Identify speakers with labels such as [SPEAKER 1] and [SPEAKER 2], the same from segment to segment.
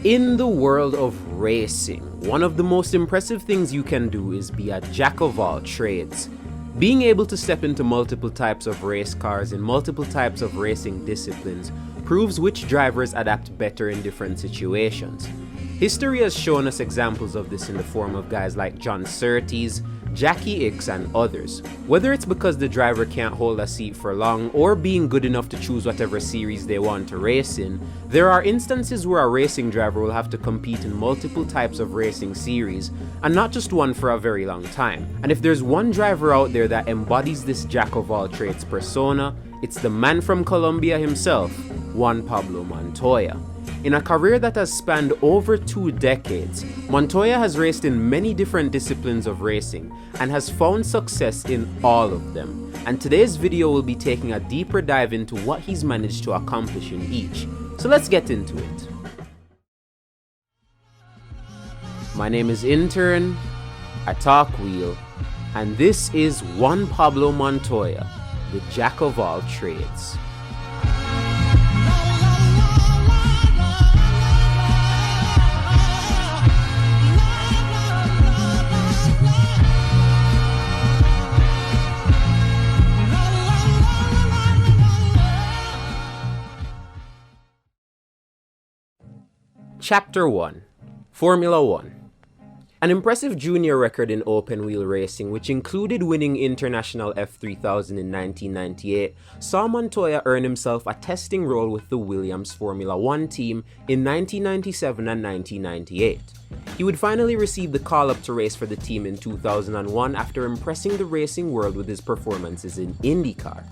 [SPEAKER 1] In the world of racing, one of the most impressive things you can do is be a jack of all trades. Being able to step into multiple types of race cars in multiple types of racing disciplines proves which drivers adapt better in different situations. History has shown us examples of this in the form of guys like John Surtees, Jackie Ickx, and others. Whether it's because the driver can't hold a seat for long or being good enough to choose whatever series they want to race in, there are instances where a racing driver will have to compete in multiple types of racing series, and not just one for a very long time. And if there's one driver out there that embodies this jack of all trades persona, it's the man from Colombia himself, Juan Pablo Montoya. In a career that has spanned over 2 decades, Montoya has raced in many different disciplines of racing and has found success in all of them. And today's video will be taking a deeper dive into what he's managed to accomplish in each. So let's get into it. My name is Intern, I talk wheel, and this is Juan Pablo Montoya, the jack of all trades. Chapter 1. Formula 1. An impressive junior record in open wheel racing, which included winning International F3000 in 1998, saw Montoya earn himself a testing role with the Williams Formula 1 team in 1997 and 1998. He would finally receive the call-up to race for the team in 2001 after impressing the racing world with his performances in INDYCAR.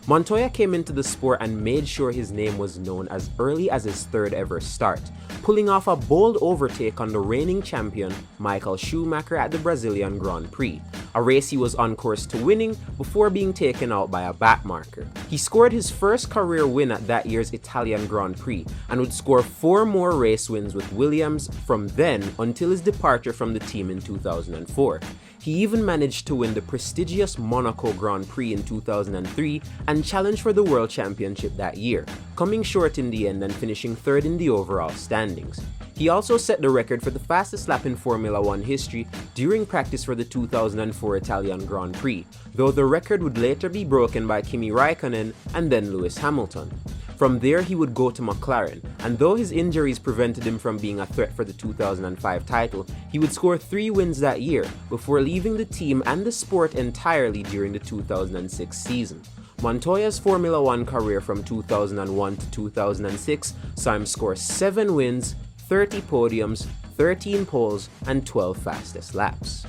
[SPEAKER 1] Montoya came into the sport and made sure his name was known as early as his 3rd ever start, pulling off a bold overtake on the reigning champion Michael Schumacher at the Brazilian Grand Prix, a race he was on course to winning before being taken out by a backmarker. He scored his first career win at that year's Italian Grand Prix and would score 4 more race wins with Williams from then until his departure from the team in 2004. He even managed to win the prestigious Monaco Grand Prix in 2003 and challenge for the World Championship that year, coming short in the end and finishing 3rd in the overall standings. He also set the record for the fastest lap in Formula 1 history during practice for the 2004 Italian Grand Prix, though the record would later be broken by Kimi Raikkonen and then Lewis Hamilton. From there, he would go to McLaren, and though his injuries prevented him from being a threat for the 2005 title, he would score 3 wins that year before leaving the team and the sport entirely during the 2006 season. Montoya's Formula 1 career from 2001 to 2006 saw him score 7 wins, 30 podiums, 13 poles, and 12 fastest laps.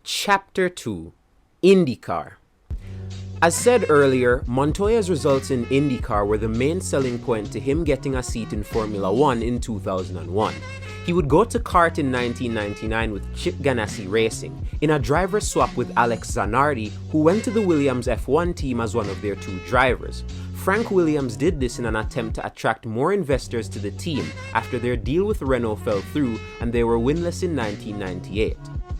[SPEAKER 1] Chapter 2. INDYCAR. As said earlier, Montoya's results in INDYCAR were the main selling point to him getting a seat in Formula 1 in 2001. He would go to kart in 1999 with Chip Ganassi Racing, in a driver swap with Alex Zanardi, who went to the Williams F1 team as one of their 2 drivers. Frank Williams did this in an attempt to attract more investors to the team after their deal with Renault fell through and they were winless in 1998.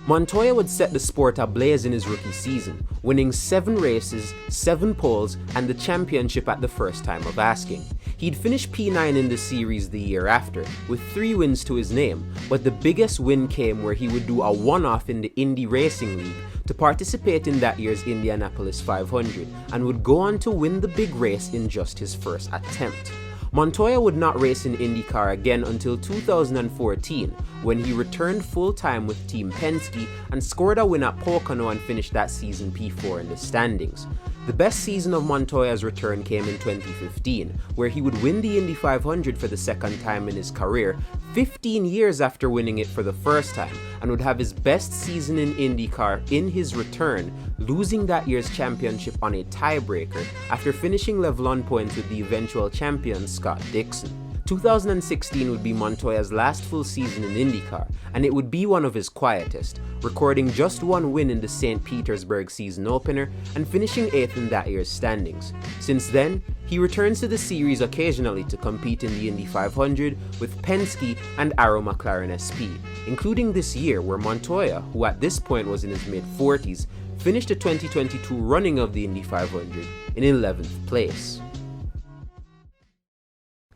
[SPEAKER 1] Montoya would set the sport ablaze in his rookie season, winning 7 races, 7 poles, and the championship at the first time of asking. He'd finish P9 in the series the year after, with 3 wins to his name, but the biggest win came where he would do a one-off in the Indy Racing League to participate in that year's Indianapolis 500, and would go on to win the big race in just his first attempt. Montoya would not race in INDYCAR again until 2014, when he returned full-time with Team Penske and scored a win at Pocono and finished that season P4 in the standings. The best season of Montoya's return came in 2015, where he would win the Indy 500 for the 2nd time in his career, 15 years after winning it for the first time, and would have his best season in INDYCAR in his return, losing that year's championship on a tiebreaker after finishing level on points with the eventual champion Scott Dixon. 2016 would be Montoya's last full season in INDYCAR, and it would be one of his quietest, recording just 1 win in the St. Petersburg season opener and finishing 8th in that year's standings. Since then, he returns to the series occasionally to compete in the Indy 500 with Penske and Arrow McLaren SP, including this year where Montoya, who at this point was in his mid-40s, finished the 2022 running of the Indy 500 in 11th place.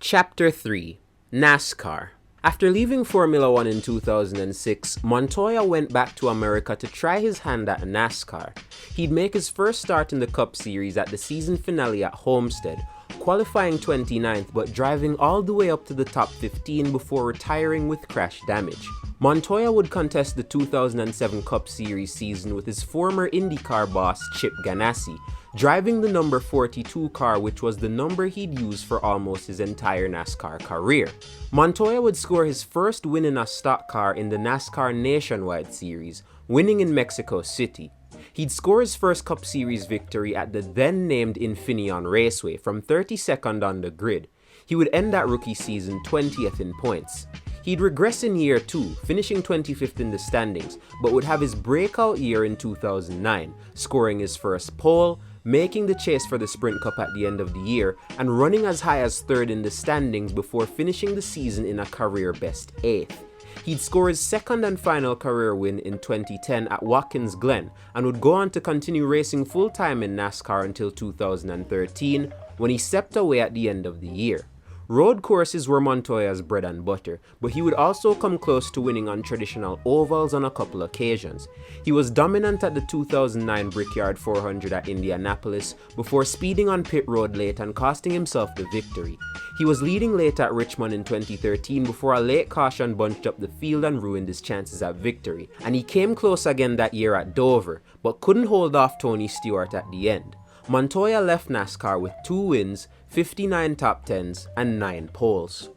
[SPEAKER 1] Chapter 3. NASCAR. After leaving Formula 1 in 2006, Montoya went back to America to try his hand at NASCAR. He'd make his first start in the Cup Series at the season finale at Homestead, qualifying 29th but driving all the way up to the top 15 before retiring with crash damage. Montoya would contest the 2007 Cup Series season with his former INDYCAR boss Chip Ganassi, driving the number 42 car, which was the number he'd used for almost his entire NASCAR career. Montoya would score his first win in a stock car in the NASCAR Nationwide Series, winning in Mexico City. He'd score his first Cup Series victory at the then named Infineon Raceway from 32nd on the grid. He would end that rookie season 20th in points. He'd regress in year 2, finishing 25th in the standings, but would have his breakout year in 2009, scoring his first pole, making the chase for the Sprint Cup at the end of the year, and running as high as 3rd in the standings before finishing the season in a career-best 8th. He'd score his second and final career win in 2010 at Watkins Glen, and would go on to continue racing full-time in NASCAR until 2013, when he stepped away at the end of the year. Road courses were Montoya's bread and butter, but he would also come close to winning on traditional ovals on a couple occasions. He was dominant at the 2009 Brickyard 400 at Indianapolis before speeding on pit road late and costing himself the victory. He was leading late at Richmond in 2013 before a late caution bunched up the field and ruined his chances at victory, and he came close again that year at Dover, but couldn't hold off Tony Stewart at the end. Montoya left NASCAR with 2 wins, 59 top 10s, and 9 poles.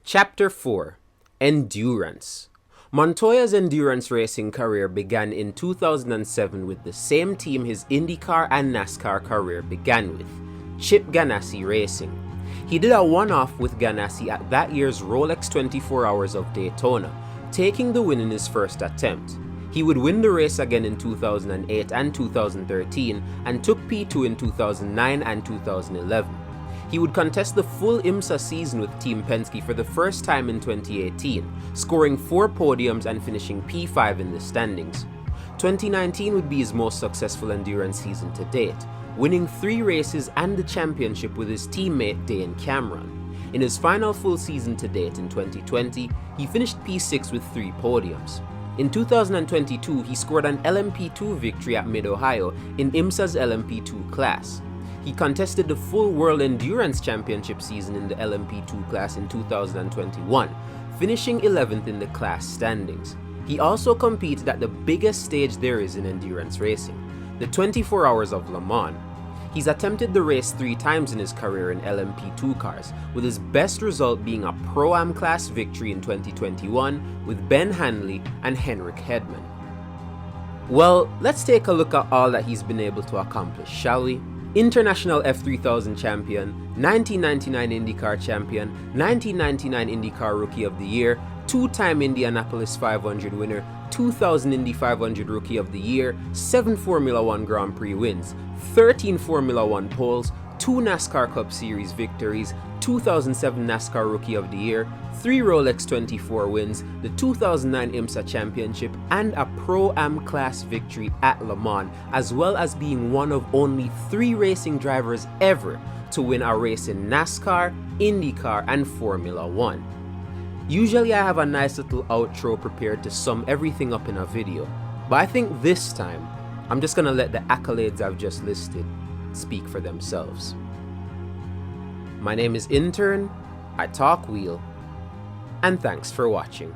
[SPEAKER 1] Chapter 4. Endurance. Montoya's endurance racing career began in 2007 with the same team his INDYCAR and NASCAR career began with, Chip Ganassi Racing. He did a one-off with Ganassi at that year's Rolex 24 Hours of Daytona, taking the win in his first attempt. He would win the race again in 2008 and 2013 and took P2 in 2009 and 2011. He would contest the full IMSA season with Team Penske for the first time in 2018, scoring 4 podiums and finishing P5 in the standings. 2019 would be his most successful endurance season to date, winning 3 races and the championship with his teammate Dane Cameron. In his final full season to date in 2020, he finished P6 with 3 podiums. In 2022, he scored an LMP2 victory at Mid-Ohio in IMSA's LMP2 class. He contested the full World Endurance Championship season in the LMP2 class in 2021, finishing 11th in the class standings. He also competed at the biggest stage there is in endurance racing, the 24 Hours of Le Mans. He's attempted the race 3 times in his career in LMP2 cars, with his best result being a Pro-Am class victory in 2021 with Ben Hanley and Henrik Hedman. Well, let's take a look at all that he's been able to accomplish, shall we? International F3000 champion, 1999 IndyCar champion, 1999 IndyCar Rookie of the Year, 2-time Indianapolis 500 winner, 2000 Indy 500 Rookie of the Year, 7 Formula 1 Grand Prix wins, 13 Formula 1 poles, 2 NASCAR Cup Series victories, 2007 NASCAR Rookie of the Year, 3 Rolex 24 wins, the 2009 IMSA Championship, and a Pro-Am class victory at Le Mans, as well as being one of only 3 racing drivers ever to win a race in NASCAR, IndyCar, and Formula 1. Usually I have a nice little outro prepared to sum everything up in a video, but I think this time, I'm just gonna let the accolades I've just listed speak for themselves. My name is Intern, I talk wheel, and thanks for watching.